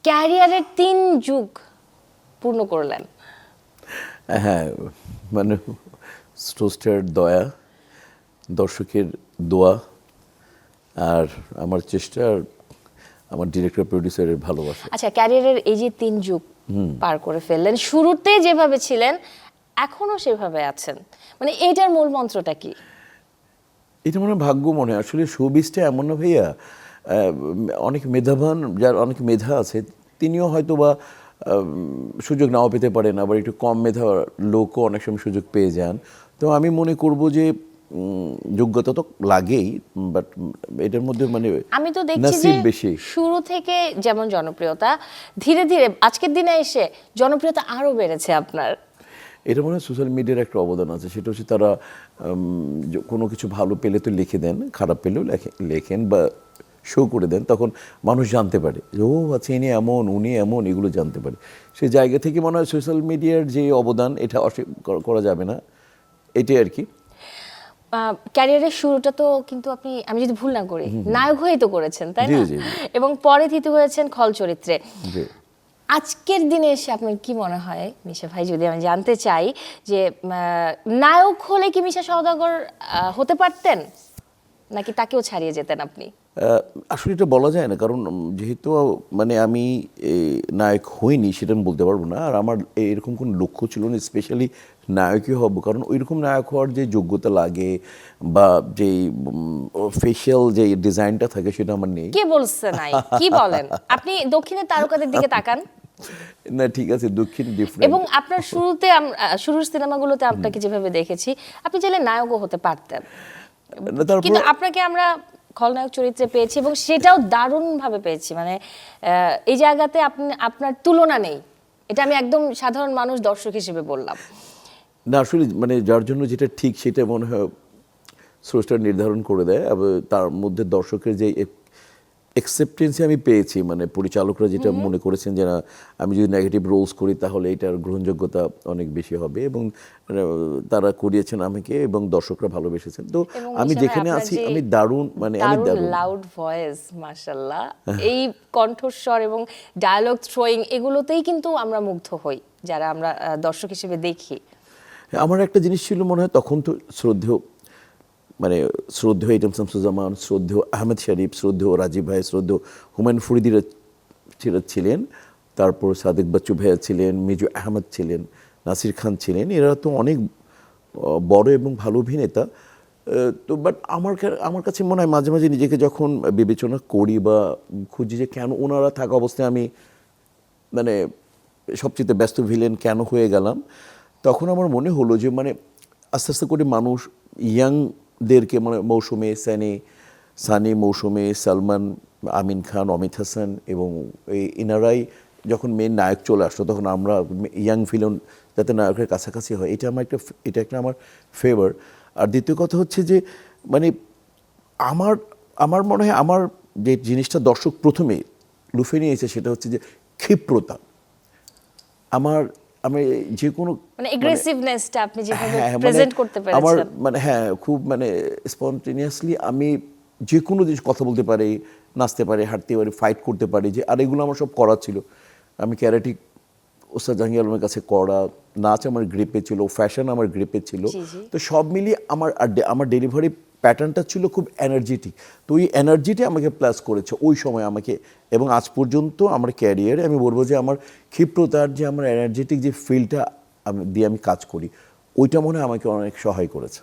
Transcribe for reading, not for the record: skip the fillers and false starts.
ক্যারিয়ারের 3 যুগ পূর্ণ করলেন। হ্যাঁ, মানে স্রষ্টার দয়া, দর্শকের দোয়া, আর আমার চেষ্টা, আর আমার ডিরেক্টর প্রডিউসারের ভালোবাসা। আচ্ছা, ক্যারিয়ারের এই যে 3 যুগ পার করে ফেললেন, শুরুতে যেভাবে ছিলেন এখনো সেভাবে আছেন, মানে এইটার মূল মন্ত্রটা কি? এটা মনে হয় ভাগ্য, মনে হয় আসলে শোবিজটা এমন না ভাইয়া, অনেক মেধাবান, যার অনেক মেধা আছে তিনিও হয়তো বা সুযোগ নাও পেতে পারেন, আবার একটু কম মেধা লোকও অনেক সময় সুযোগ পেয়ে যান। তো আমি মনে করব যে যোগ্যতা তো লাগেই, বাট এটার মধ্যে মানে আমি তো দেখছি যে নসিব বেশি। শুরু থেকে যেমন জনপ্রিয়তা, ধীরে ধীরে আজকের দিনে এসে জনপ্রিয়তা আরো বেড়েছে আপনার। এটা মনে হয় সোশ্যাল মিডিয়ার একটা অবদান আছে, সেটা হচ্ছে তারা কোনো কিছু ভালো পেলে তো লিখে দেন, খারাপ পেলেও লেখেন বা শো করে দেন, তখন মানুষ জানতে পারে যে ও আচ্ছা ইনি এমন, উনি এমন, এগুলো জানতে পারে। সেই জায়গা থেকে মনে হয় সোশ্যাল মিডিয়ার যে অবদান, এটা অস্বীকার করা যাবে না, এটাই আর কি। ক্যারিয়ারের শুরুটা তো কিন্তু আপনি, আমি যদি ভুল না করি, নায়ক হয়েই তো করেছেন, তাই না? জি, জি, জি। এবং পরে থিতু হয়েছেন খল চরিত্রে। জি। আজকের দিনে এসে আপনার কি মনে হয় মিশা ভাই, যদি আমি জানতে চাই যে নায়ক হলে কি মিশা সওদাগর হতে পারতেন, নাকি তাকেও ছাড়িয়ে যেতেন আপনি? আসলে এটা বলা যায় না, কারণ যেহেতু মানে আমি নায়ক হইনি সেটা আমি বলতে পারবো না, আর আমার এরকম কোনো লক্ষ্য ছিল না স্পেশালি নায়কই হব, কারণ ওইরকম নায়ক হওয়ার যে যোগ্যতা লাগে বা যে ফেশিয়াল যে ডিজাইনটা থাকে সেটা আমার নেই। কে বলছে নাই? কি বলেন আপনি? দক্ষিণের তারকাদের দিকে তাকান না ঠিক আছে, দক্ষিণ এবং ডিফারেন্ট। আপনার শুরুর সিনেমাগুলোতে আপনাকে যেভাবে দেখেছি, আপনি চাইলে নায়কও হতে পারতেন, কিন্তু আপনাকে আমরা খলনায়ক চরিত্রে পেয়েছি এবং সেটাও দারুণভাবে পেয়েছি। মানে এই জায়গাতে আপনার তুলনা নেই, এটা আমি একদম সাধারণ মানুষ দর্শক হিসেবে বললাম। না আসলে মানে যার জন্য যেটা ঠিক সেটা মনে হয় স্রষ্টা নির্ধারণ করে দেয়, তার মধ্যে দর্শকের যে অ্যাকসেপ্টেন্সই আমি পেয়েছি, মানে পরিচালকরা যেটা মনে করেছেন যে না, আমি যদি নেগেটিভ রোলস করি তাহলে এটার গ্রহণযোগ্যতা অনেক বেশি হবে, এবং তারা করিয়েছেন আমাকে এবং দর্শকরা ভালোবেসেছেন। তো আমি যেখানে আছি আমি দারুণ, মানে আমি দারুণ লাউড ভয়েস, মাশাআল্লাহ, এই কণ্ঠস্বর এবং ডায়ালগ থ্রোয়িং, এগুলোতেই কিন্তু আমরা মুগ্ধ হই যারা আমরা দর্শক হিসেবে দেখি। আমার একটা জিনিস ছিল মনে হয় তখন, তো শ্রদ্ধেয়, মানে শ্রদ্ধেয় এটিএম শামসুজ্জামান, শ্রদ্ধেয় আহমেদ শরীফ, শ্রদ্ধেয় রাজীব ভাই, শ্রদ্ধেয় হুমায়ুন ফরিদিরা ছিলেন, তারপর সাদেক বাচ্চু ভাইয়া ছিলেন, মিজু আহমেদ ছিলেন, নাসির খান ছিলেন, এরা তো অনেক বড় এবং ভালো অভিনেতা। তো বাট আমার কাছে মনে হয় মাঝে মাঝে নিজেকে যখন বিবেচনা করি বা খুঁজি যে কেন ওনারা থাকা অবস্থায় আমি মানে সবচেয়ে ব্যস্ত ভিলেন কেন হয়ে গেলাম, তখন আমার মনে হলো যে মানে আস্তে আস্তে করে মানুষ ইয়াংদেরকে, মানে মৌসুমে সানি, মৌসুমে সালমান, আমিন খান, অমিত হাসান এবং এনারাই যখন মেন নায়ক চলে আসতো, তখন আমরা ইয়াং ভিলেন যাতে নায়কের কাছাকাছি হয়, এটা একটা আমার ফেভার। আর দ্বিতীয় কথা হচ্ছে যে মানে আমার মনে হয় আমার যে জিনিসটা দর্শক প্রথমে লুফে নিয়েছে সেটা হচ্ছে যে ক্ষিপ্রতা। আমি যে কোনো মানে এগ্রেসিভনেসটা আপনি যেভাবে মানে প্রেজেন্ট করতে পেরেছেন, আমার মানে খুব মানে স্পন্টেনিয়াসলি আমি যে কোনো জিনিস কথা বলতে পারি, নাচতে পারি, হাঁটতে পারি, ফাইট করতে পারি, যে আর এগুলো আমার সব করা ছিল। আমি ক্যারাটি ওস্তাদ জাহাঙ্গীর আলমের কাছে করা, নাচ আমার গ্রিপে ছিল, ফ্যাশন আমার গ্রিপে ছিল। তো সব মিলিয়ে আমার ডেলিভারি প্যাটার্নটা ছিল খুব এনার্জেটিক। তো ওই এনার্জিটা আমাকে প্লাস করেছে ওই সময় আমাকে, এবং আজ পর্যন্ত আমার ক্যারিয়ারে আমি বলবো যে আমার ক্ষিপ্রতার যে আমার এনার্জেটিক যে ফিলটা দিয়ে আমি কাজ করি, ওইটা মনে হয় আমাকে অনেক সহায় করেছে।